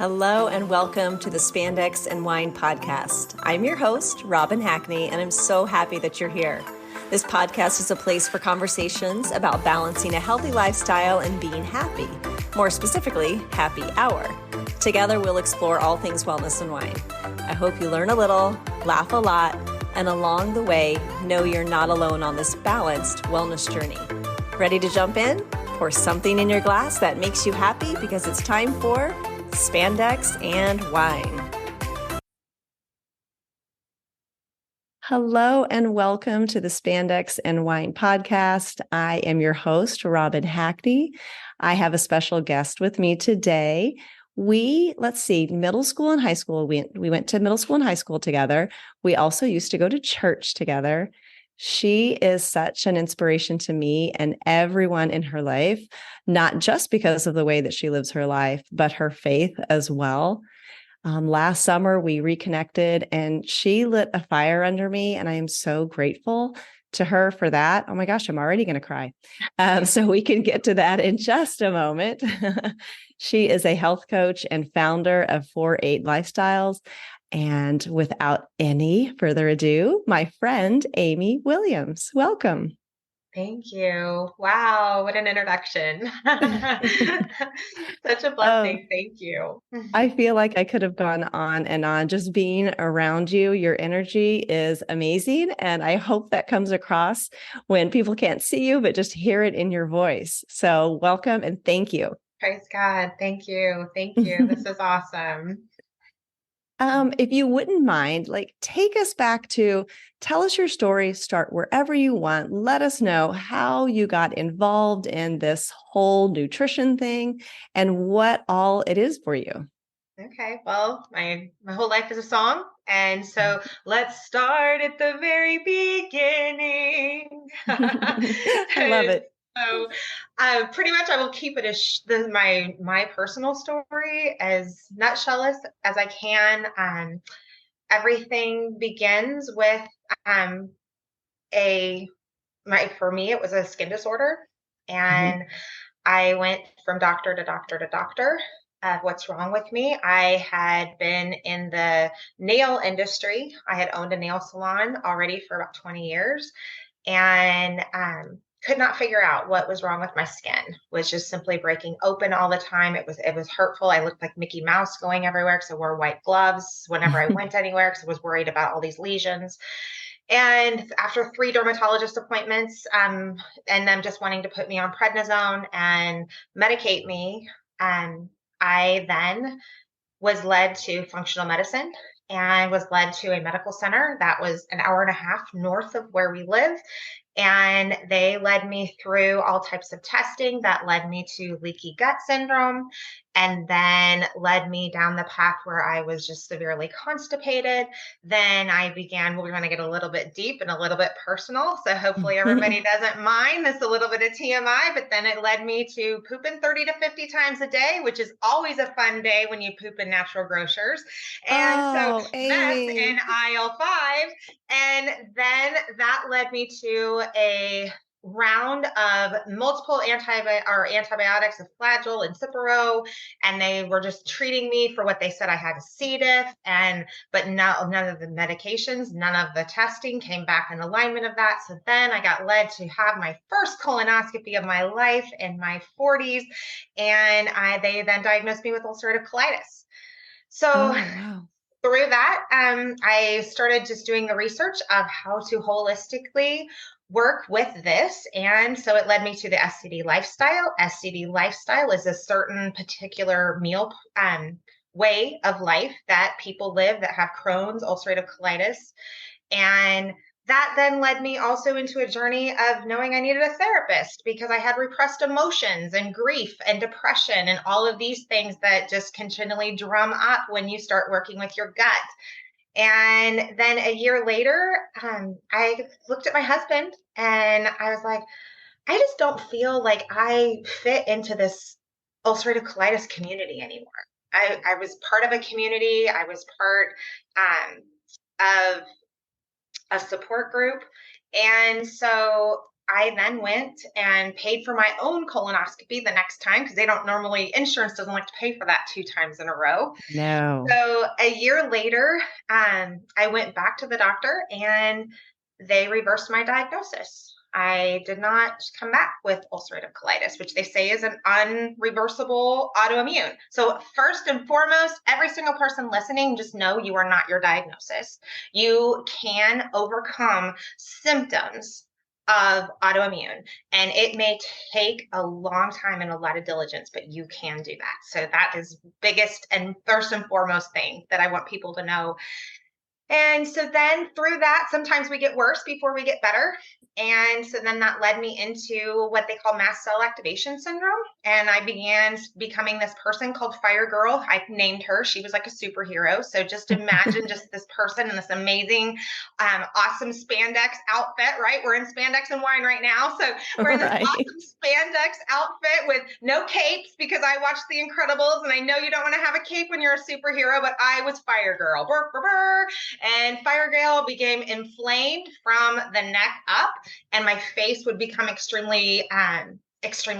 Hello and welcome to the Spandex and Wine podcast. I'm your host, Robin Hackney, and I'm so happy that you're here. This podcast is a place for conversations about balancing a healthy lifestyle and being happy, more specifically, happy hour. Together, we'll explore all things wellness and wine. I hope you learn a little, laugh a lot, and along the way, know you're not alone on this balanced wellness journey. Ready to jump in? Pour something in your glass that makes you happy because it's time for Spandex and Wine. Hello and welcome to the Spandex and Wine podcast. I am your host, Robin Hackney. I have a special guest with me today. Middle school and high school. We went to middle school and high school together. We also used to go to church together. She is such an inspiration to me and everyone in her life, not just because of the way that she lives her life, but her faith as well. Last summer, we reconnected and she lit a fire under me, and I am so grateful to her for that. Oh my gosh, I'm already going to cry. So we can get to that in just a moment. She is a health coach and founder of 4-8 Lifestyles. And without any further ado, my friend, Amy Williams. Welcome. Thank you. Wow, what an introduction. Such a blessing. Thank you. I feel like I could have gone on and on. Just being around you, your energy is amazing. And I hope that comes across when people can't see you, but just hear it in your voice. So welcome and thank you. Praise God. Thank you. Thank you. This is awesome. If you wouldn't mind, take us back to tell us your story, start wherever you want. Let us know how you got involved in this whole nutrition thing and what all it is for you. Okay. Well, my whole life is a song. And so let's start at the very beginning. I love it. So, pretty much, I will keep it as my personal story as nutshell as I can. Everything begins with for me, it was a skin disorder, and I went from doctor to doctor to doctor. What's wrong with me? I had been in the nail industry. I had owned a nail salon already for about 20 years, and could not figure out what was wrong with my skin. Was just simply breaking open all the time. It was hurtful. I looked like Mickey Mouse going everywhere because I wore white gloves whenever I went anywhere because I was worried about all these lesions. And after 3 dermatologist appointments, and them just wanting to put me on prednisone and medicate me, I then was led to functional medicine and was led to a medical center that was an hour and a half north of where we live. And they led me through all types of testing that led me to leaky gut syndrome, and then led me down the path where I was just severely constipated. Then I began, we're going to get a little bit deep and a little bit personal. So hopefully everybody doesn't mind this, a little bit of TMI, but then it led me to pooping 30 to 50 times a day, which is always a fun day when you poop in natural grocers. And so mess in aisle 5. And then that led me to a round of multiple antibiotics of Flagyl and Cipro, and they were just treating me for what they said I had a C. diff, but none of the medications, none of the testing came back in alignment of that. So then I got led to have my first colonoscopy of my life in my 40s, and they then diagnosed me with ulcerative colitis. So through that, I started just doing the research of how to holistically work with this. And so it led me to the SCD lifestyle. SCD lifestyle is a certain particular meal way of life that people live that have Crohn's, ulcerative colitis. And that then led me also into a journey of knowing I needed a therapist because I had repressed emotions and grief and depression and all of these things that just continually drum up when you start working with your gut. And then a year later, I looked at my husband and I was like, I just don't feel like I fit into this ulcerative colitis community anymore. I was part of a community. I was part of a support group. And so I then went and paid for my own colonoscopy the next time because they don't normally, insurance doesn't like to pay for that 2 times in a row. No. So a year later, I went back to the doctor and they reversed my diagnosis. I did not come back with ulcerative colitis, which they say is an unreversible autoimmune. So, first and foremost, every single person listening, just know you are not your diagnosis. You can overcome symptoms of autoimmune, and it may take a long time and a lot of diligence, but you can do that. So that is biggest and first and foremost thing that I want people to know. And so then through that, sometimes we get worse before we get better. And so then that led me into what they call mast cell activation syndrome. And I began becoming this person called Fire Girl. I named her. She was like a superhero. So just imagine just this person in this amazing, awesome spandex outfit, right? We're in spandex and wine right now. So we're in this Right. awesome spandex outfit with no capes because I watched The Incredibles. And I know you don't want to have a cape when you're a superhero, but I was Fire Girl. Burr, burr, burr. And Fire Girl became inflamed from the neck up, and my face would become extremely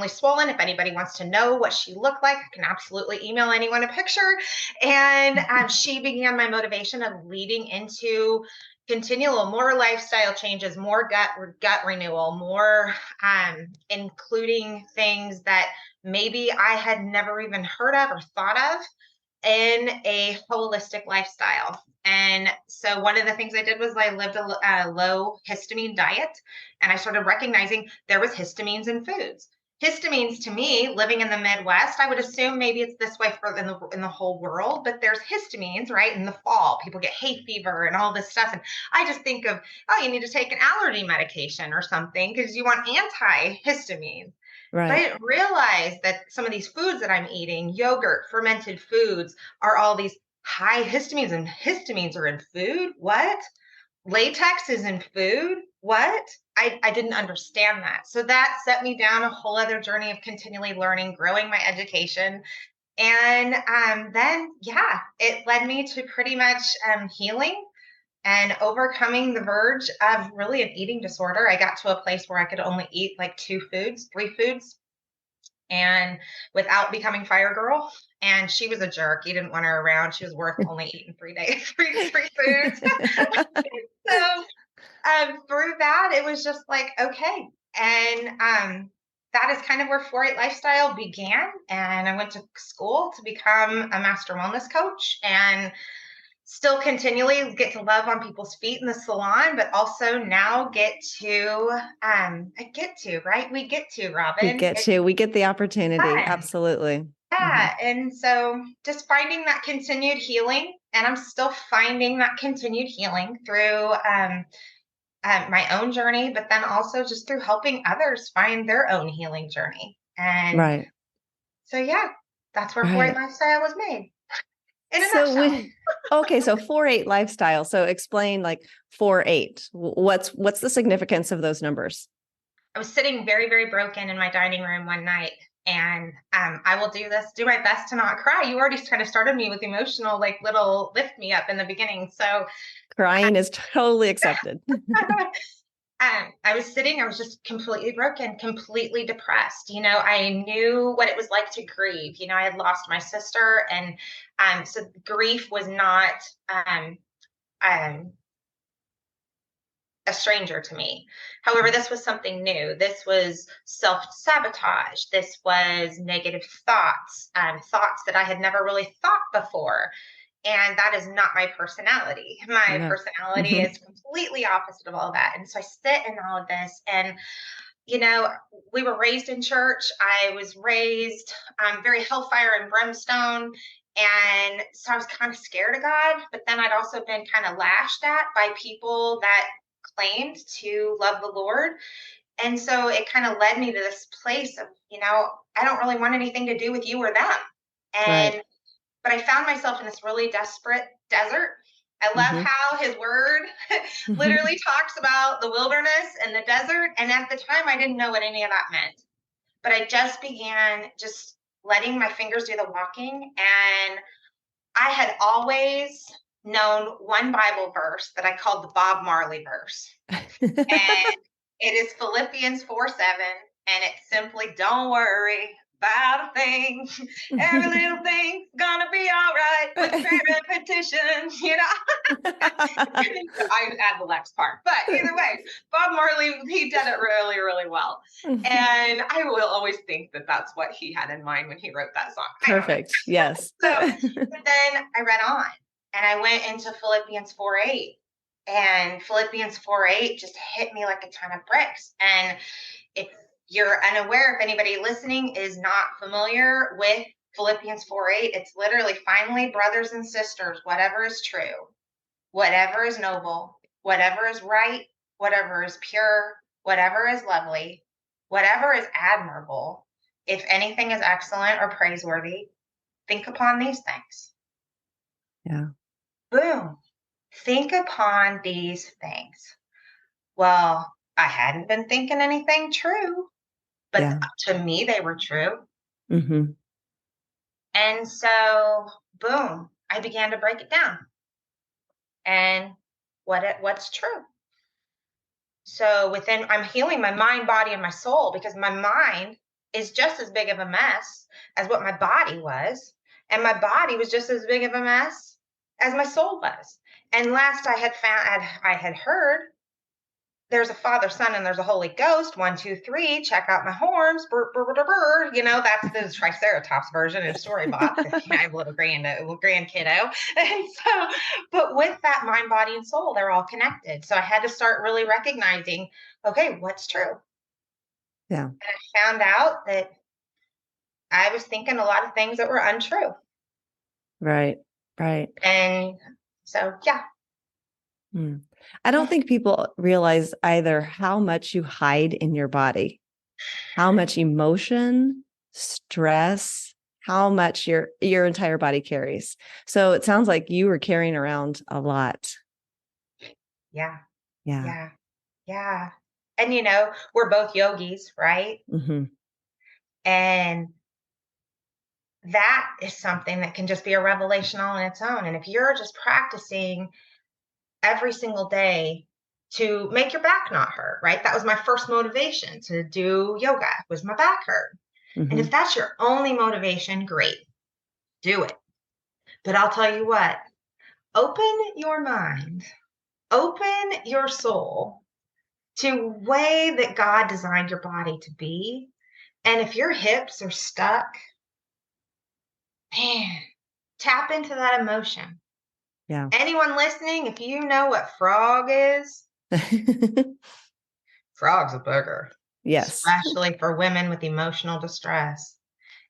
swollen. If anybody wants to know what she looked like, I can absolutely email anyone a picture. And she began my motivation of leading into continual more lifestyle changes, more gut renewal, more including things that maybe I had never even heard of or thought of in a holistic lifestyle. And so one of the things I did was I lived a low histamine diet, and I started recognizing there was histamines in foods. Histamines, to me, living in the Midwest, I would assume maybe it's this way for in the whole world, but there's histamines, right? In the fall, people get hay fever and all this stuff. And I just think of, oh, you need to take an allergy medication or something because you want antihistamines. But I Right. didn't realize that some of these foods that I'm eating, yogurt, fermented foods, are all these high histamines, and histamines are in food. What? Latex is in food. What? I didn't understand that. So that set me down a whole other journey of continually learning, growing my education. And then, yeah, it led me to pretty much healing and overcoming the verge of really an eating disorder. I got to a place where I could only eat like 2 foods, 3 foods, and without becoming Fire Girl. And she was a jerk. You didn't want her around. She was worth only eating 3 days, three foods. So through that, it was just like, okay. And that is kind of where 4-8 Lifestyle began. And I went to school to become a master wellness coach and still continually get to love on people's feet in the salon, but also now right? We get to, Robin. It's We get the opportunity. fun. Absolutely. Hmm. Yeah. And so just finding that continued healing, and I'm still finding that continued healing through my own journey, but then also just through helping others find their own healing journey. And Right. so, yeah, that's where 4-8 Right. Lifestyle was made in a So nutshell. okay, so 4-8 lifestyle. So explain like 4-8. What's the significance of those numbers? I was sitting very, very broken in my dining room one night, and I will do my best to not cry. You already kind of started me with emotional, like little lift me up in the beginning. So Crying is totally accepted. I was just completely broken, completely depressed. I knew what it was like to grieve. I had lost my sister, and so grief was not um, a stranger to me. However, this was something new. This was self-sabotage. This was negative thoughts, thoughts that I had never really thought before. And that is not my personality. My No. personality Mhm. is completely opposite of all that. And so I sit in all of this, and you know, we were raised in church. I was raised very hellfire and brimstone. And so I was kind of scared of God, but then I'd also been kind of lashed at by people that claimed to love the Lord. And so it kind of led me to this place of, I don't really want anything to do with you or them. Right. And but I found myself in this really desperate desert. I love Hmm. how his word literally talks about the wilderness and the desert. And at the time, I didn't know what any of that meant. But I just began just letting my fingers do the walking. And I had always known one Bible verse that I called the Bob Marley verse. It is Philippians 4:7, and it's simply don't worry about a thing. Every little thing's gonna be all right with prayer and petition. I add the next part. But either way, Bob Marley, he did it really, really well. And I will always think that that's what he had in mind when he wrote that song. I don't know. Perfect. Yes. So, but then I read on and I went into Philippians 4:8. And Philippians 4:8 just hit me like a ton of bricks. And if you're unaware, if anybody listening is not familiar with Philippians 4:8, it's literally, finally, brothers and sisters, whatever is true, whatever is noble, whatever is right, whatever is pure, whatever is lovely, whatever is admirable, if anything is excellent or praiseworthy, think upon these things. Yeah. Boom. Think upon these things. Well, I hadn't been thinking anything true, but Yeah. to me, they were true. Mm-hmm. And so, boom, I began to break it down and what's true. So I'm healing my mind, body, and my soul, because my mind is just as big of a mess as what my body was. And my body was just as big of a mess as my soul was. And last I had heard, there's a Father, Son, and there's a Holy Ghost. 1, 2, 3. Check out my horns. Burr, burr, burr, burr. That's the Triceratops version of Storybox. If you have a little grand kiddo. And so, but with that mind, body, and soul, they're all connected. So I had to start really recognizing, okay, what's true? Yeah. And I found out that I was thinking a lot of things that were untrue. Right. Right. And so, yeah. I don't think people realize either how much you hide in your body, how much emotion, stress, how much your entire body carries. So it sounds like you were carrying around a lot. Yeah. Yeah. Yeah. Yeah. And we're both yogis, right? Mm-hmm. And that is something that can just be a revelation all on its own. And if you're just practicing every single day to make your back not hurt, right? That was my first motivation to do yoga, was my back hurt. Mm-hmm. And if that's your only motivation, great, do it. But I'll tell you what, open your mind, open your soul to the way that God designed your body to be. And if your hips are stuck, man, tap into that emotion. Yeah. Anyone listening, if you know what frog is, frog's a booger. Yes. Especially for women with emotional distress.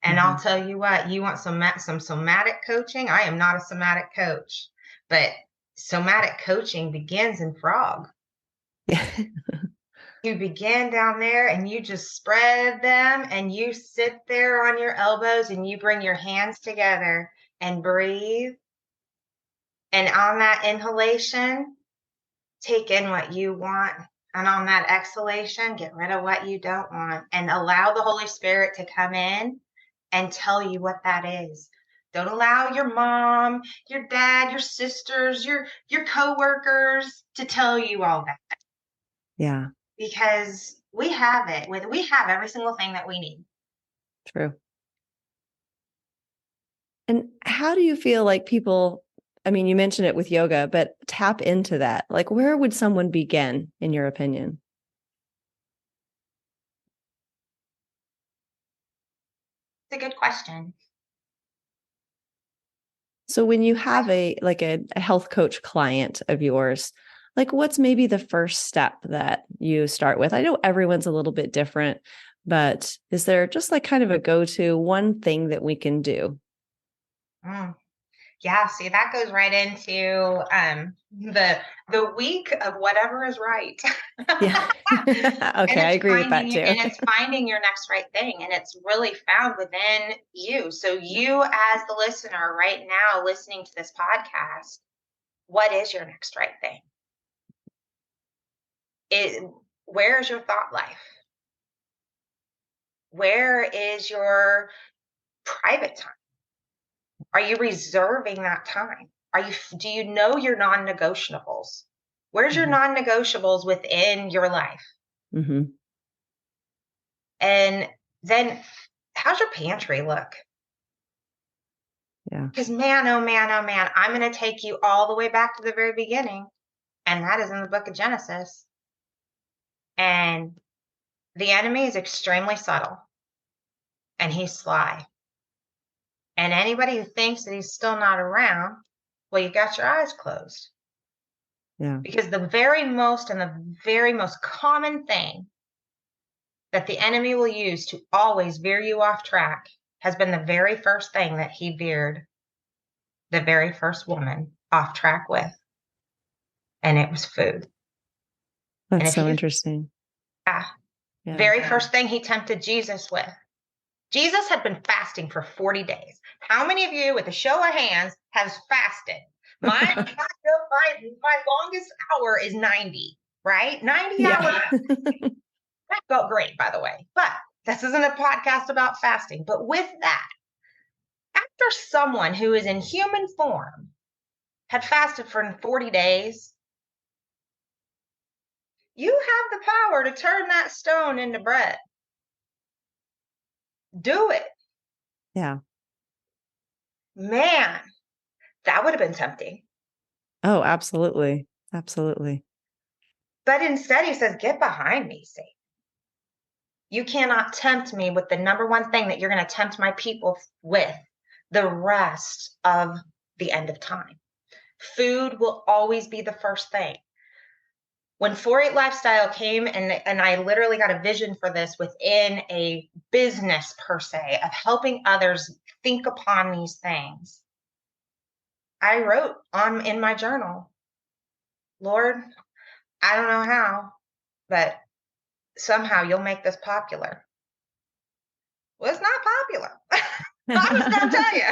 And I'll tell you what, you want some somatic coaching? I am not a somatic coach, but somatic coaching begins in frog. You begin down there and you just spread them and you sit there on your elbows and you bring your hands together and breathe. And on that inhalation, take in what you want. And on that exhalation, get rid of what you don't want and allow the Holy Spirit to come in and tell you what that is. Don't allow your mom, your dad, your sisters, your coworkers to tell you all that. Yeah. Because we have it. We have every single thing that we need. True. And how do you feel like people, I mean, you mentioned it with yoga, but tap into that. Like, where would someone begin, in your opinion? It's a good question. So when you have a health coach client of yours, like what's maybe the first step that you start with? I know everyone's a little bit different, but is there just like kind of a go-to one thing that we can do? Yeah, see, that goes right into the week of whatever is right. Yeah. Okay, I agree with that too. And it's finding your next right thing, and it's really found within you. So you, as the listener right now listening to this podcast, what is your next right thing? Where is your thought life? Where is your private time? Are you reserving that time? Do you know your non-negotiables? Where's your non-negotiables within your life? Mm-hmm. And then how's your pantry look? Yeah. Because man, oh man, oh man, I'm going to take you all the way back to the very beginning. And that is in the book of Genesis. And the enemy is extremely subtle and he's sly. And anybody who thinks that he's still not around, well, you got your eyes closed. Yeah. Because the very most common thing that the enemy will use to always veer you off track has been the very first thing that he veered the very first woman off track with. And it was food. And That's if so you, interesting. Yeah. very first thing he tempted Jesus with. Jesus had been fasting for 40 days. How many of you, with a show of hands, has fasted? My longest hour is 90, right? 90 hours. Yeah. That felt great, by the way. But this isn't a podcast about fasting. But with that, after someone who is in human form had fasted for 40 days, you have the power to turn that stone into bread. Do it. Yeah. Man, that would have been tempting. Oh, absolutely. Absolutely. But instead, he says, get behind me, Satan. You cannot tempt me with the number one thing that you're going to tempt my people with the rest of the end of time. Food will always be the first thing. When 4-8 Lifestyle came, and I literally got a vision for this within a business per se of helping others think upon these things, I wrote in my journal, Lord, I don't know how, but somehow you'll make this popular. Well, it's not popular. I'm just going to tell you.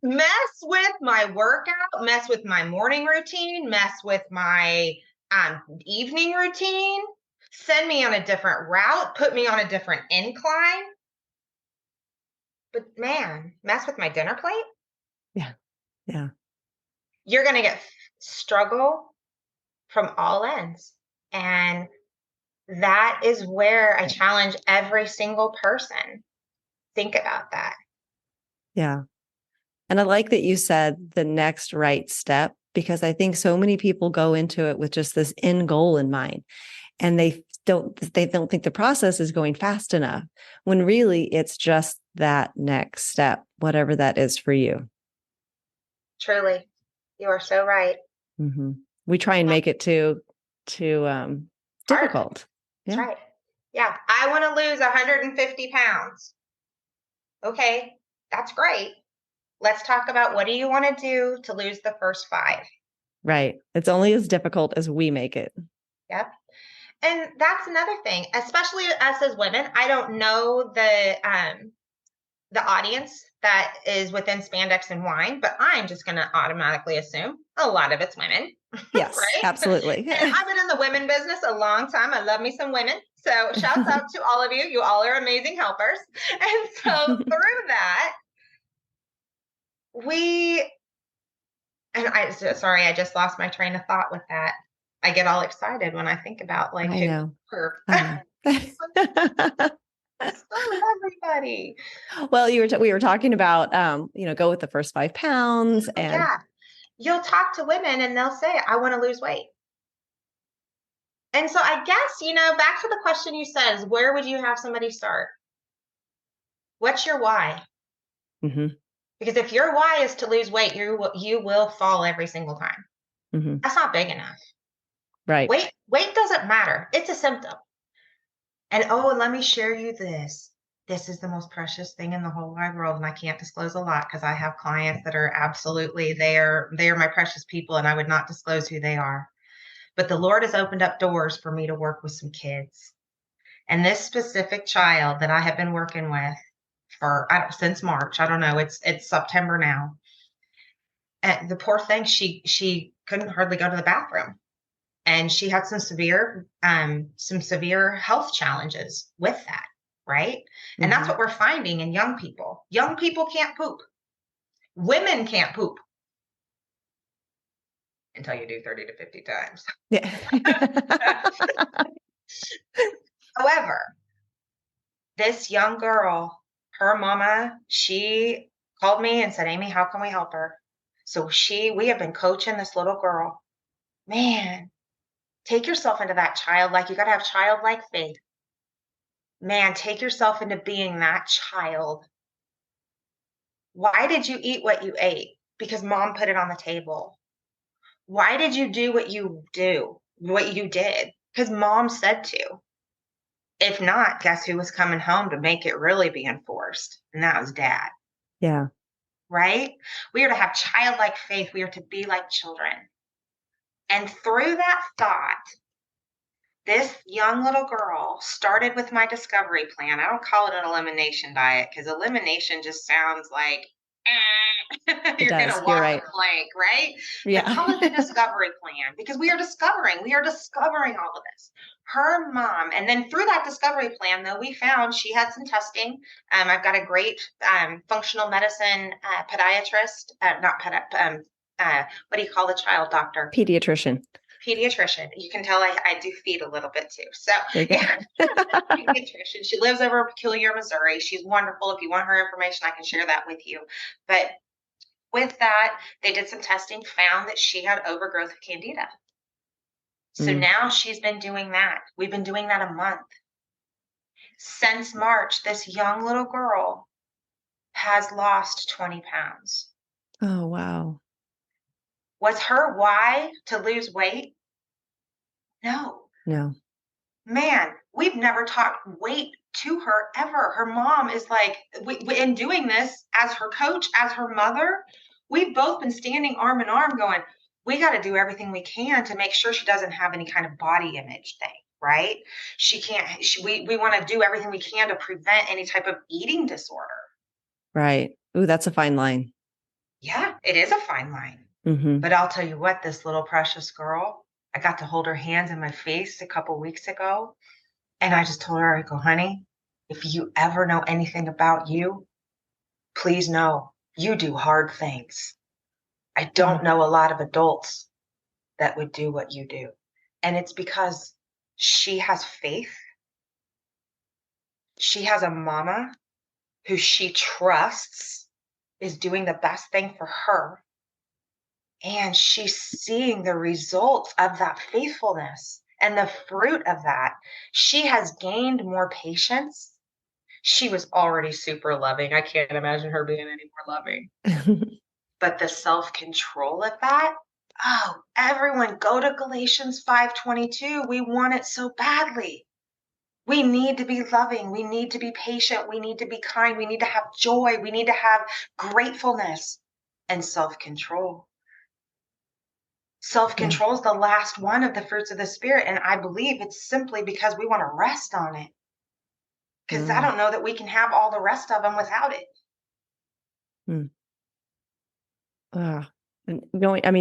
Mess with my workout, mess with my morning routine, mess with my evening routine, send me on a different route, put me on a different incline. But man, mess with my dinner plate. Yeah. Yeah. You're going to get struggle from all ends. And that is where I challenge every single person. Think about that. Yeah. And I like that you said the next right step, because I think so many people go into it with just this end goal in mind, and they don't think the process is going fast enough, when really it's just that next step, whatever that is for you. Truly, you are so right. Mm-hmm. We try and make it too difficult. That's Yeah. right. Yeah. I want to lose 150 pounds. Okay. That's great. Let's talk about what do you want to do to lose the first 5? Right. It's only as difficult as we make it. Yep. And that's another thing, especially us as women. I don't know the audience that is within spandex and wine, but I'm just going to automatically assume a lot of it's women. Yes, right? absolutely. And I've been in the women business a long time. I love me some women. So shouts out to all of you. You all are amazing helpers. And so through that, I just lost my train of thought with that. I get all excited when I think about like I know. I love everybody. Well, we were talking about go with the first 5 pounds, and Yeah. You'll talk to women and they'll say, I want to lose weight. And so I guess, back to the question you said is, where would you have somebody start? What's your why? mm-hmm. Because if your why is to lose weight, you will fall every single time. Mm-hmm. That's not big enough. Right. Weight doesn't matter. It's a symptom. And let me share you this. This is the most precious thing in the whole wide world. And I can't disclose a lot because I have clients that are absolutely, they are my precious people, and I would not disclose who they are. But the Lord has opened up doors for me to work with some kids. And this specific child that I have been working with since March, I don't know, it's September now. And the poor thing, she couldn't hardly go to the bathroom. And she had some severe health challenges with that, right? Mm-hmm. And that's what we're finding in young people. Young people can't poop. Women can't poop. until you do 30 to 50 times. Yeah. However, this young girl, her mama, she called me and said, Amy, how can we help her? So we have been coaching this little girl. Man, take yourself into that you got to have childlike faith. Man, take yourself into being that child. Why did you eat what you ate? Because mom put it on the table. Why did you do what you did? Because mom said to. If not, guess who was coming home to make it really be enforced? And that was dad. Yeah. Right? We are to have childlike faith. We are to be like children. And through that thought, this young little girl started with my discovery plan. I don't call it an elimination diet because elimination just sounds like It you're going does. to You're walk right. the plank, right? But Yeah. call it the discovery plan because we are discovering all of this. Her mom, and then through that discovery plan, though, we found she had some testing. I've got a great functional medicine podiatrist, what do you call the child doctor? Pediatrician. Pediatrician. You can tell I do feed a little bit too. So There you go. yeah, pediatrician. She lives over in Peculiar, Missouri. She's wonderful. If you want her information, I can share that with you. But with that, they did some testing, found that she had overgrowth of candida. So now she's been doing that. We've been doing that a month. Since March, this young little girl has lost 20 pounds. Oh, wow. Was her why to lose weight? No. No. Man, we've never talked weight to her ever. Her mom is like, in doing this as her coach, as her mother, we've both been standing arm in arm going, we got to do everything we can to make sure she doesn't have any kind of body image thing, right? We want to do everything we can to prevent any type of eating disorder. Right. Ooh, that's a fine line. Yeah, it is a fine line. But I'll tell you what, this little precious girl, I got to hold her hands in my face a couple weeks ago. And I just told her, I go, honey, if you ever know anything about you, please know you do hard things. I don't know a lot of adults that would do what you do. And it's because she has faith. She has a mama who she trusts is doing the best thing for her. And she's seeing the results of that faithfulness and the fruit of that. She has gained more patience. She was already super loving. I can't imagine her being any more loving. But the self-control of that, oh, everyone go to Galatians 5:22. We want it so badly. We need to be loving. We need to be patient. We need to be kind. We need to have joy. We need to have gratefulness and self-control. Self-control is the last one of the fruits of the Spirit. And I believe it's simply because we want to rest on it. Because I don't know that we can have all the rest of them without it.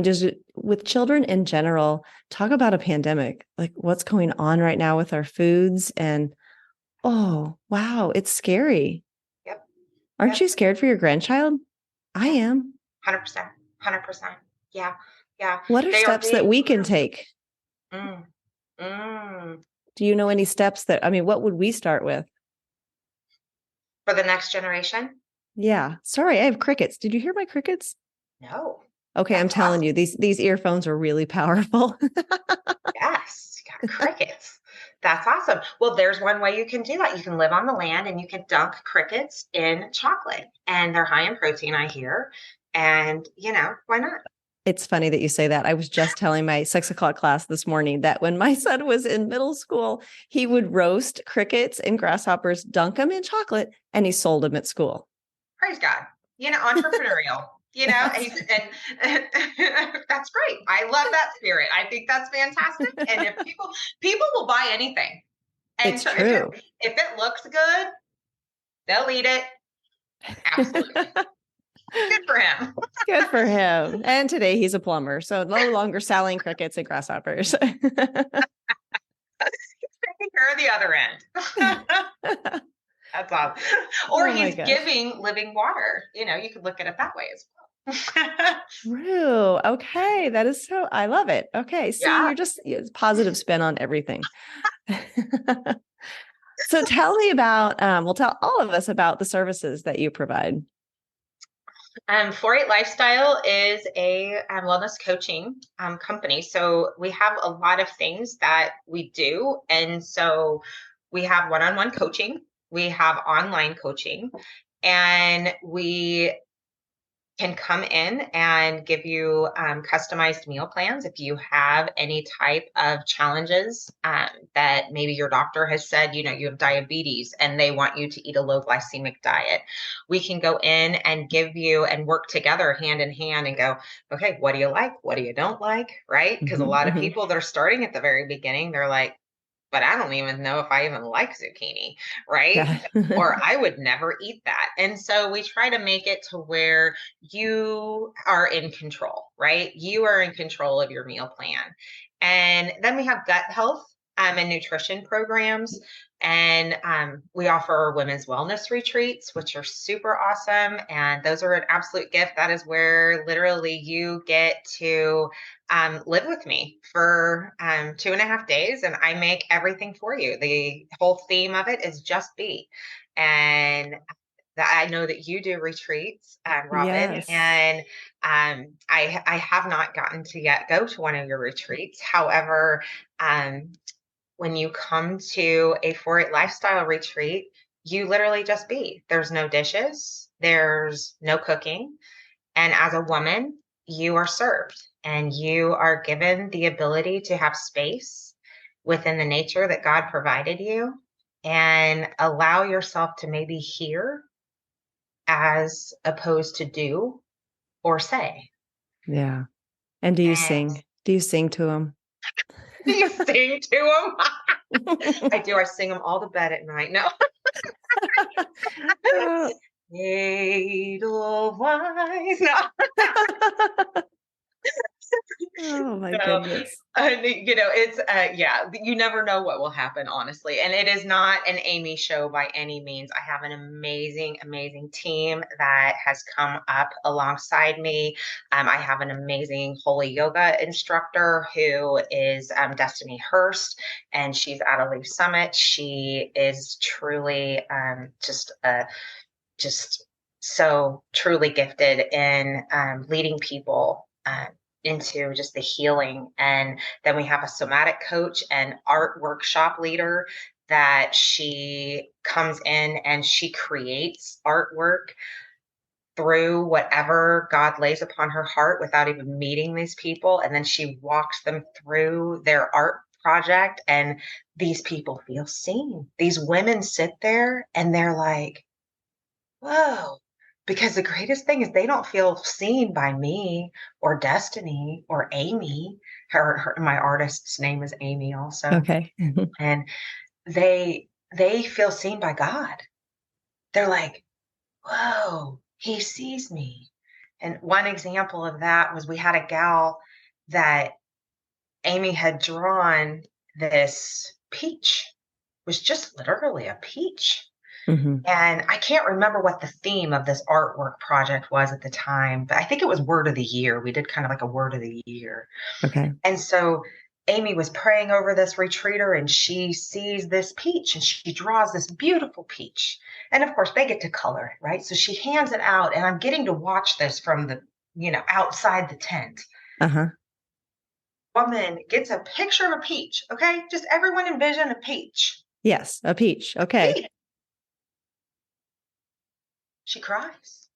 Just with children in general, talk about a pandemic, like what's going on right now with our foods. And oh, wow, it's scary. Yep. Aren't you scared for your grandchild? I am. 100%. 100%. Yeah. Yeah. What are steps that we can take? Do you know any steps what would we start with? For the next generation? Yeah. Sorry, I have crickets. Did you hear my crickets? No. Okay, I'm telling you, these earphones are really powerful. Yes, you got crickets. That's awesome. Well, there's one way you can do that. You can live on the land and you can dunk crickets in chocolate. And they're high in protein, I hear. And, why not? It's funny that you say that. I was just telling my 6:00 class this morning that when my son was in middle school, he would roast crickets and grasshoppers, dunk them in chocolate, and he sold them at school. Praise God. Entrepreneurial. And that's great. I love that spirit. I think that's fantastic. And if people will buy anything. And it's so true. If it looks good, they'll eat it. Absolutely. Good for him. Good for him. And today he's a plumber, so no longer selling crickets and grasshoppers. He's taking care of the other end. That's awesome. Or he's giving living water. You could look at it that way as well. True. Okay. That is so, I love it. Okay. See, Yeah. you're just it's positive spin on everything. So tell me about, well, tell all of us about the services that you provide. 4-Eight Lifestyle is a wellness coaching company. So we have a lot of things that we do. And so we have one-on-one coaching, we have online coaching, and we can come in and give you customized meal plans if you have any type of challenges that maybe your doctor has said, you have diabetes and they want you to eat a low glycemic diet. We can go in and give you and work together hand in hand and go, okay, what do you like? What do you don't like? Right? Because a Mhm, lot of mhm. people that are starting at the very beginning, they're like, but I don't even know if I even like zucchini, right? Yeah. Or I would never eat that. And so we try to make it to where you are in control, right? You are in control of your meal plan. And then we have gut health and nutrition programs. And we offer women's wellness retreats, which are super awesome. And those are an absolute gift. That is where literally you get to live with me for 2.5 days, and I make everything for you. The whole theme of it is just be. And that I know that you do retreats, Robin, Yes. and I have not gotten to yet go to one of your retreats. However, um, when you come to a 4-Eight Lifestyle retreat, you literally just be. There's no dishes, there's no cooking, and as a woman, you are served and you are given the ability to have space within the nature that God provided you and allow yourself to maybe hear as opposed to do or say. Yeah. And do you And sing? Do you sing to them? you sing to them. I do. I sing them all to bed at night. No. Oh. Edelweiss. No. Oh my So, goodness. it's yeah, you never know what will happen, honestly. And it is not an Amy show by any means. I have an amazing, amazing team that has come up alongside me. I have an amazing holy yoga instructor who is Destiny Hurst, and she's out of Leaf Summit. She is truly just so truly gifted in leading people into just the healing. And then we have a somatic coach and art workshop leader that she comes in and she creates artwork through whatever God lays upon her heart without even meeting these people. And then she walks them through their art project, and these people feel seen. These women sit there and they're like, whoa. Because the greatest thing is they don't feel seen by me or Destiny or Amy. My artist's name is Amy also. Okay. And they feel seen by God. They're like, whoa, he sees me. And one example of that was we had a gal that Amy had drawn this peach, was just literally a peach. Hmm. And I can't remember what the theme of this artwork project was at the time, but I think it was word of the year. We did kind of like a word of the year. Okay. And so Amy was praying over this retreater and she sees this peach and she draws this beautiful peach. And of course, they get to color it, right? So she hands it out, and I'm getting to watch this from outside the tent. Uh-huh. Woman gets a picture of a peach. Okay. Just everyone envision a peach. Yes, a peach. Okay. Peach. She cries.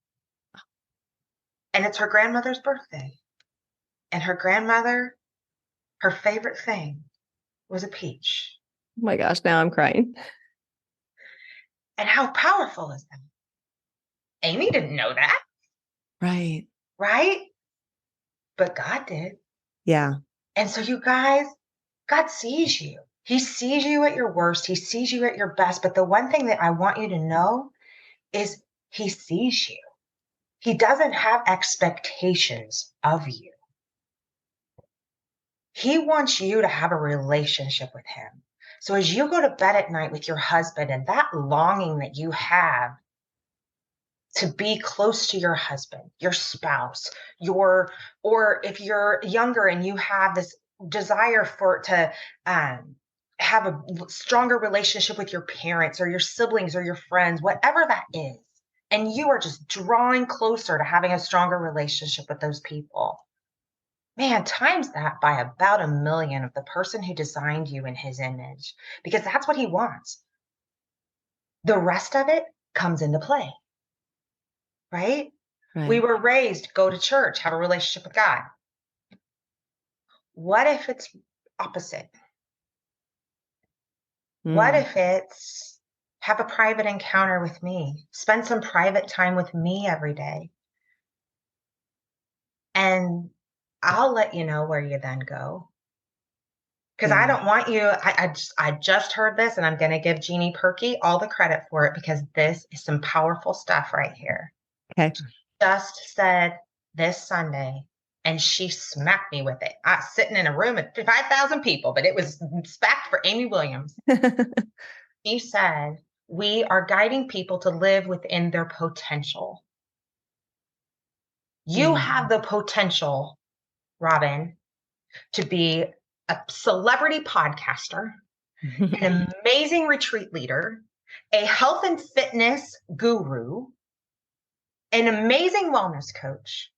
And it's her grandmother's birthday. And her grandmother, her favorite thing was a peach. Oh my gosh, now I'm crying. And how powerful is that? Amy didn't know that, Right. right? But God did. Yeah. And so, you guys, God sees you. He sees you at your worst. He sees you at your best. But the one thing that I want you to know is he sees you. He doesn't have expectations of you. He wants you to have a relationship with him. So as you go to bed at night with your husband and that longing that you have, to be close to your husband, your spouse, or if you're younger and you have this desire to have a stronger relationship with your parents or your siblings or your friends, whatever that is, and you are just drawing closer to having a stronger relationship with those people, man, times that by about 1,000,000 of the person who designed you in his image, because that's what he wants. The rest of it comes into play, right? We Right. were raised, go to church, have a relationship with God. What if it's opposite? What Mm. if it's have a private encounter with me, spend some private time with me every day, and I'll let you know where you then go. Because I Yeah. don't want you, I just heard this and I'm going to give Jeannie Perky all the credit for it because this is some powerful stuff right here. Okay. Just said this Sunday, and she smacked me with it. I was sitting in a room at 5,000 people, but it was spacked for Amy Williams. She said, we are guiding people to live within their potential. You have the potential, Robin, to be a celebrity podcaster, an amazing retreat leader, a health and fitness guru, an amazing wellness coach,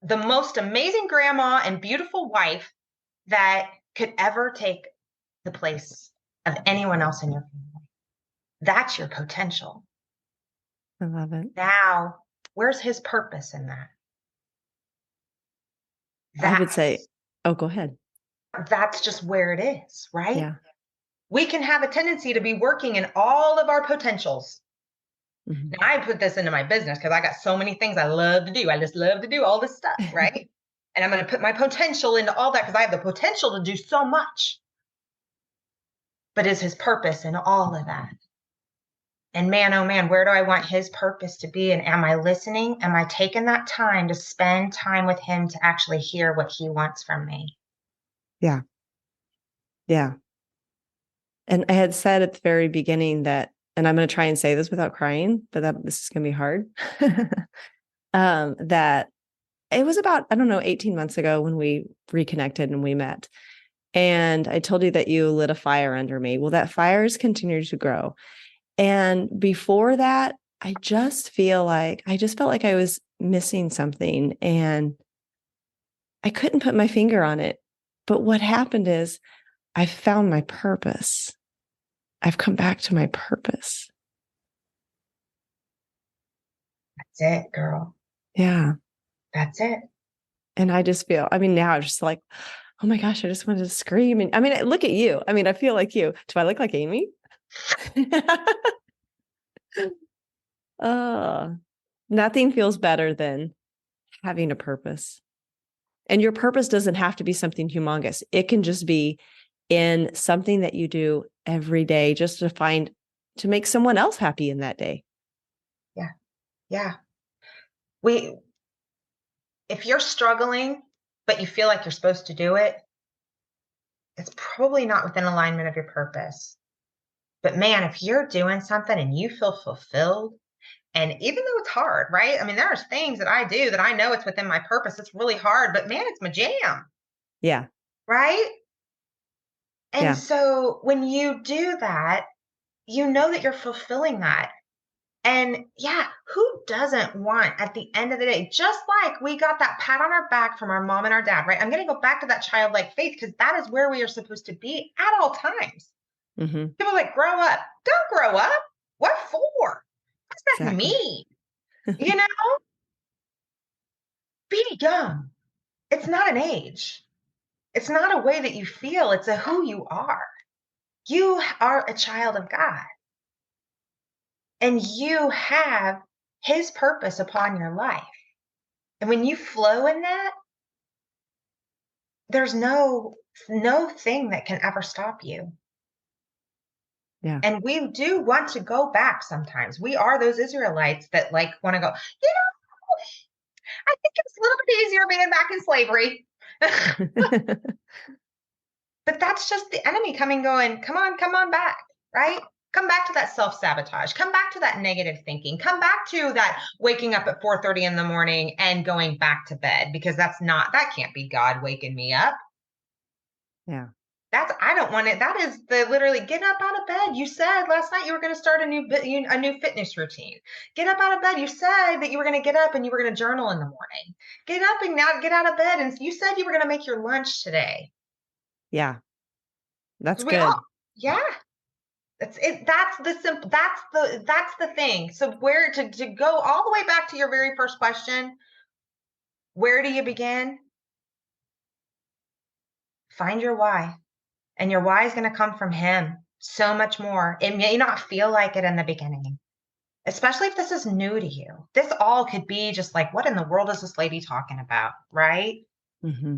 the most amazing grandma and beautiful wife that could ever take the place of anyone else in your family. That's your potential. I love it. Now, where's his purpose in that? I would say, That's oh, go ahead. that's just where it is, right? Yeah. We can have a tendency to be working in all of our potentials. Mhm. Now, I put this into my business because I got so many things I love to do. I just love to do all this stuff, right? And I'm going to put my potential into all that because I have the potential to do so much. But is his purpose in all of that? And man, oh man, where do I want his purpose to be? And am I listening? Am I taking that time to spend time with him to actually hear what he wants from me? Yeah. Yeah. And I had said at the very beginning that, and I'm going to try and say this without crying, but this is going to be hard. That it was about, I don't know, 18 months ago when we reconnected and we met. And I told you that you lit a fire under me. Well, that fire has continued to grow. And before that, I just felt like I was missing something and I couldn't put my finger on it. But what happened is I found my purpose. I've come back to my purpose. That's it, girl. Yeah. That's it. And I just feel, I mean, now I'm just like, oh my gosh, I just wanted to scream. And I mean, look at you. I mean, I feel like you. Do I look like Amy? Oh, nothing feels better than having a purpose. And your purpose doesn't have to be something humongous. It can just be in something that you do every day just to make someone else happy in that day. Yeah. Yeah. If you're struggling, but you feel like you're supposed to do it, it's probably not within alignment of your purpose. But man, if you're doing something and you feel fulfilled, and even though it's hard, right? I mean, there's things that I do that I know it's within my purpose. It's really hard, but man, it's my jam, Yeah. right? And Yeah. so when you do that, you know that you're fulfilling that. And yeah, who doesn't want at the end of the day, just like we got that pat on our back from our mom and our dad, right? I'm going to go back to that childlike faith because that is where we are supposed to be at all times. Mm-hmm. People like, grow up. Don't grow up. What for? What's that Exactly. mean? You know, be young. It's not an age. It's not a way that you feel. It's a who you are. You are a child of God. And you have his purpose upon your life. And when you flow in that, there's no thing that can ever stop you. Yeah. And we do want to go back sometimes. We are those Israelites that like want to go, I think it's a little bit easier being back in slavery. But that's just the enemy coming, going, come on back, right? Come back to that self-sabotage. Come back to that negative thinking. Come back to that waking up at 4:30 in the morning and going back to bed, because that can't be God waking me up. Yeah. I don't want it. That is literally get up out of bed. You said last night you were going to start a new fitness routine. Get up out of bed. You said that you were going to get up and you were going to journal in the morning. Get up and now get out of bed. And you said you were going to make your lunch today. Yeah. That's We good. all, yeah. That's it. That's the simple. That's the thing. So where to go all the way back to your very first question, where do you begin? Find your why. And your why is going to come from him so much more. It may not feel like it in the beginning, especially if this is new to you. This all could be just like, what in the world is this lady talking about? Right. Mm-hmm.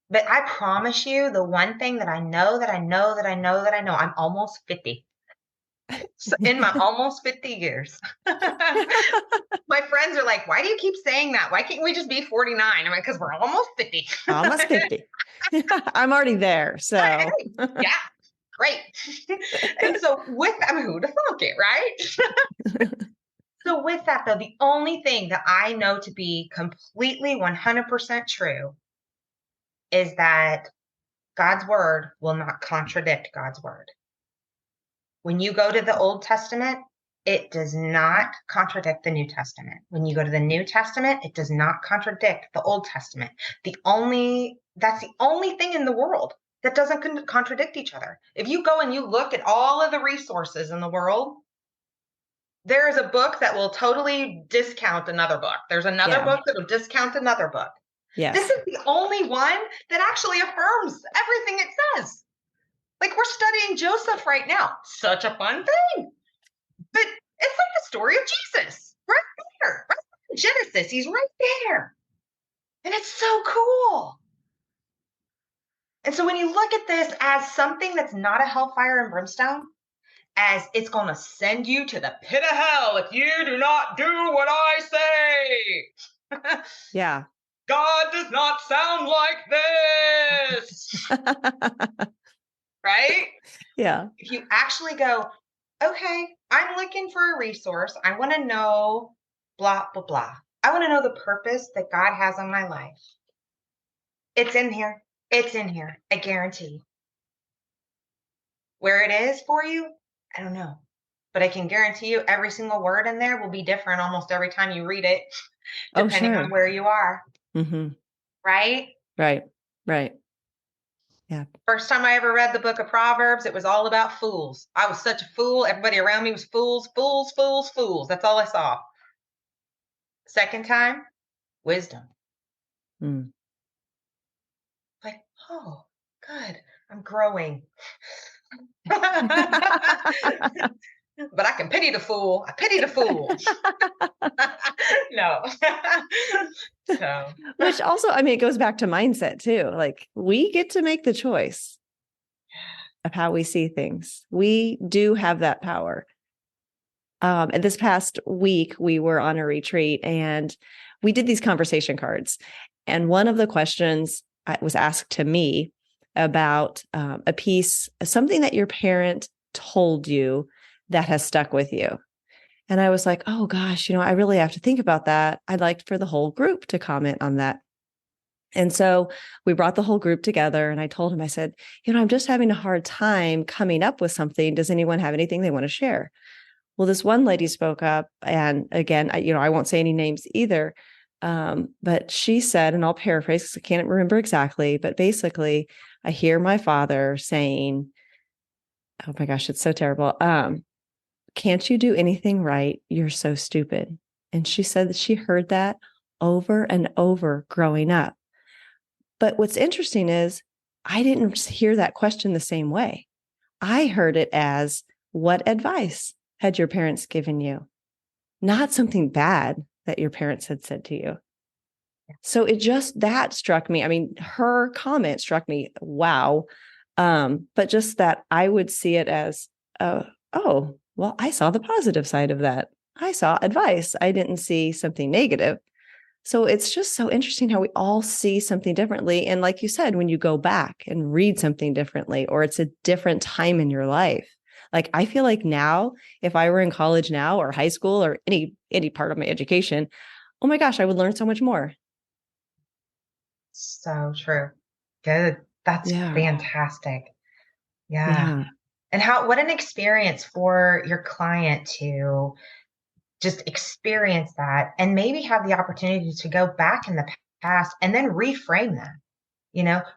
But I promise you, the one thing that I know, I'm almost 50. So in my almost 50 years, my friends are like, why do you keep saying that? Why can't we just be 49? I'm like, because we're almost 50. Almost 50. I'm already there. So yeah, great. And so who'd have thought it, right? So with that though, the only thing that I know to be completely 100% true is that God's word will not contradict God's word. When you go to the Old Testament, it does not contradict the New Testament. When you go to the New Testament, it does not contradict the Old Testament. That's the only thing in the world that doesn't contradict each other. If you go and you look at all of the resources in the world, there is a book that will totally discount another book. There's another book that will discount another book. Yes. This is the only one that actually affirms everything it says. Like we're studying Joseph right now. Such a fun thing. But it's like the story of Jesus right there. Right in Genesis. He's right there. And it's so cool. And so when you look at this as something that's not a hellfire and brimstone, as it's going to send you to the pit of hell if you do not do what I say. Yeah. God does not sound like this. Right? Yeah. If you actually go, okay, I'm looking for a resource. I want to know blah, blah, blah. I want to know the purpose that God has on my life. It's in here. It's in here. I guarantee. Where it is for you, I don't know. But I can guarantee you every single word in there will be different almost every time you read it, depending on where you are. Mm-hmm. Right? Right. Right. Yeah. First time I ever read the book of Proverbs, it was all about fools. I was such a fool. Everybody around me was fools, fools, fools, fools. That's all I saw. Second time, wisdom. Mm. Like, oh, good. I'm growing. But I can pity the fool. I pity the fool. No. So. Which also, I mean, it goes back to mindset too. Like we get to make the choice of how we see things. We do have that power. And this past week, we were on a retreat and we did these conversation cards. And one of the questions was asked to me about a piece, something that your parent told you that has stuck with you. And I was like, oh gosh, I really have to think about that. I'd like for the whole group to comment on that. And so we brought the whole group together and I told him, I said, I'm just having a hard time coming up with something. Does anyone have anything they want to share? Well, this one lady spoke up, and again, I won't say any names either. But she said, and I'll paraphrase because I can't remember exactly, but basically I hear my father saying, oh my gosh, it's so terrible. Can't you do anything right? You're so stupid. And she said that she heard that over and over growing up. But what's interesting is I didn't hear that question the same way. I heard it as, what advice had your parents given you? Not something bad that your parents had said to you. So that struck me. I mean, her comment struck me. Wow. But just that I would see it as, oh, well, I saw the positive side of that. I saw advice. I didn't see something negative. So it's just so interesting how we all see something differently. And like you said, when you go back and read something differently, or it's a different time in your life, Like, I feel like now, if I were in college now or high school or any part of my education, oh my gosh, I would learn so much more. So true. Good. That's Yeah. fantastic. Yeah. Yeah. And what an experience for your client to just experience that and maybe have the opportunity to go back in the past and then reframe that.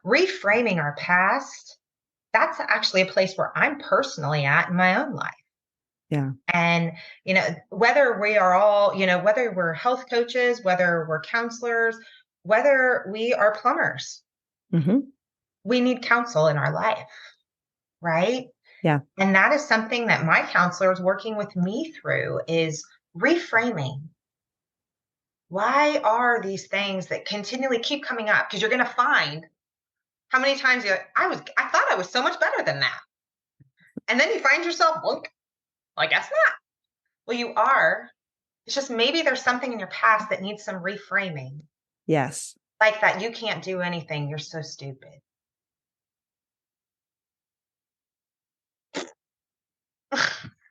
Reframing our past, that's actually a place where I'm personally at in my own life. Yeah. And, whether we are all, whether we're health coaches, whether we're counselors, whether we are plumbers, we need counsel in our life, right? Yeah. And that is something that my counselor is working with me through is reframing. Why are these things that continually keep coming up? Because you're going to find how many times you're like, I thought I was so much better than that. And then you find yourself, well, I guess not. Well, you are. It's just maybe there's something in your past that needs some reframing. Yes. Like that you can't do anything. You're so stupid.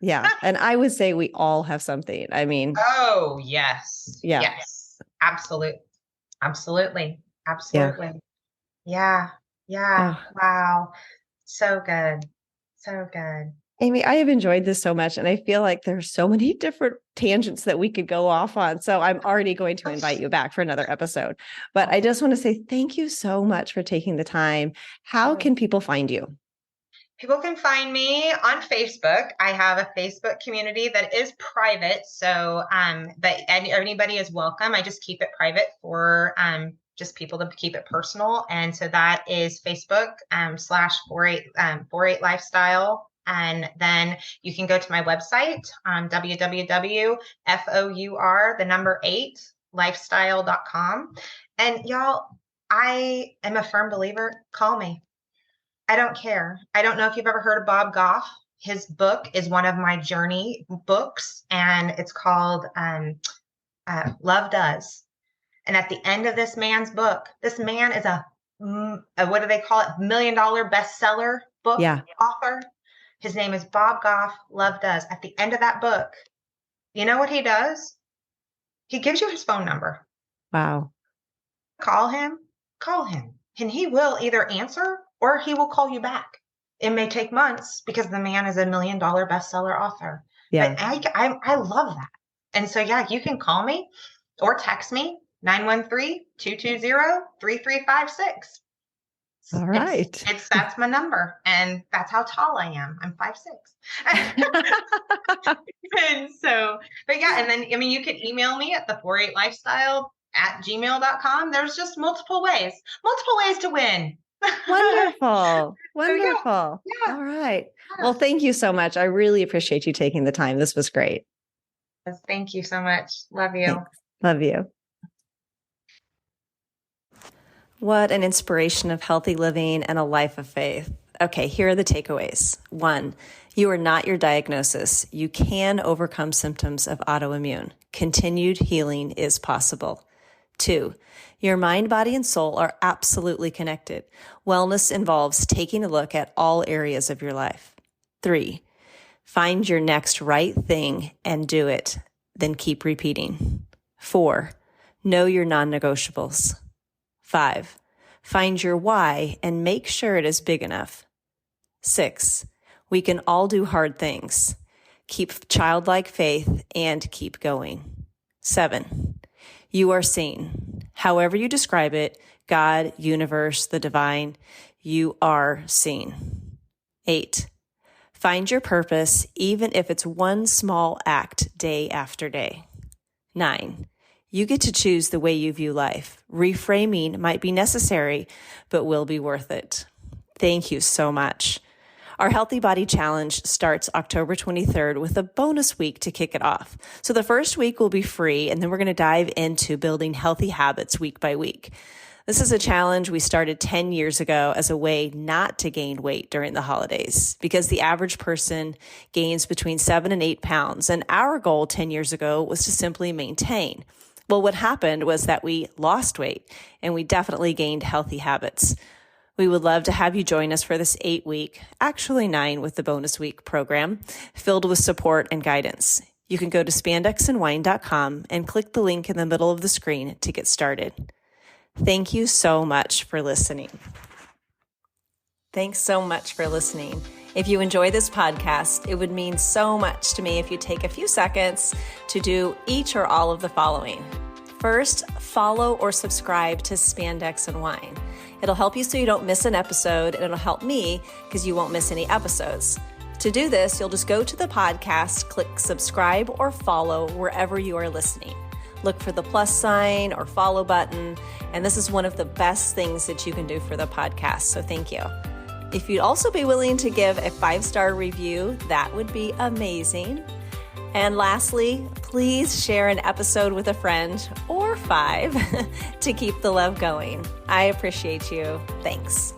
Yeah. And I would say we all have something. I mean, oh, yes. yeah. Yes. Absolutely. Absolutely. Yeah. Absolutely. Yeah. Yeah. Oh. Wow. So good. So good. Amy, I have enjoyed this so much, and I feel like there's so many different tangents that we could go off on. So I'm already going to invite you back for another episode. But I just want to say thank you so much for taking the time. How can people find you? People can find me on Facebook. I have a Facebook community that is private. So, but anybody is welcome. I just keep it private for just people to keep it personal. And so that is Facebook /48 Lifestyle. And then you can go to my website, www.four8lifestyle.com. And y'all, I am a firm believer. Call me. I don't care. I don't know if you've ever heard of Bob Goff. His book is one of my journey books, and it's called Love Does. And at the end of this man's book, this man is a what do they call it? $1 million bestseller book author. His name is Bob Goff. Love Does. At the end of that book, you know what he does? He gives you his phone number. Wow. Call him, and he will either answer or he will call you back. It may take months because the man is a $1 million bestseller author. Yeah. But I love that. And so, yeah, you can call me or text me 913-220-3356. All right. That's my number. And that's how tall I am. I'm 5'6". And so, but yeah, and then, I mean, you can email me at the48lifestyle@gmail.com. There's just multiple ways to win. Wonderful. Wonderful. Yeah. All right. Well, thank you so much. I really appreciate you taking the time. This was great. Thank you so much. Love you. Thanks. Love you. What an inspiration of healthy living and a life of faith. Okay, here are the takeaways. 1, you are not your diagnosis. You can overcome symptoms of autoimmune. Continued healing is possible. 2, your mind, body, and soul are absolutely connected. Wellness involves taking a look at all areas of your life. 3, find your next right thing and do it. Then keep repeating. 4, know your non-negotiables. 5, find your why and make sure it is big enough. 6, we can all do hard things. Keep childlike faith and keep going. 7, you are seen. However you describe it, God, universe, the divine, you are seen. 8, find your purpose, even if it's one small act day after day. 9, you get to choose the way you view life. Reframing might be necessary, but will be worth it. Thank you so much. Our Healthy Body Challenge starts October 23rd with a bonus week to kick it off. So the first week will be free, and then we're going to dive into building healthy habits week by week. This is a challenge we started 10 years ago as a way not to gain weight during the holidays because the average person gains between 7 and 8 pounds. And our goal 10 years ago was to simply maintain. Well, what happened was that we lost weight and we definitely gained healthy habits. We would love to have you join us for this 8-week, actually 9 with the bonus week program, filled with support and guidance. You can go to spandexandwine.com and click the link in the middle of the screen to get started. Thank you so much for listening. Thanks so much for listening. If you enjoy this podcast, it would mean so much to me if you take a few seconds to do each or all of the following. First, follow or subscribe to Spandex and Wine. It'll help you so you don't miss an episode, and it'll help me because you won't miss any episodes. To do this, you'll just go to the podcast, click subscribe or follow wherever you are listening. Look for the plus sign or follow button, and this is one of the best things that you can do for the podcast, so thank you. If you'd also be willing to give a 5-star review, that would be amazing. And lastly, please share an episode with a friend or 5 to keep the love going. I appreciate you. Thanks.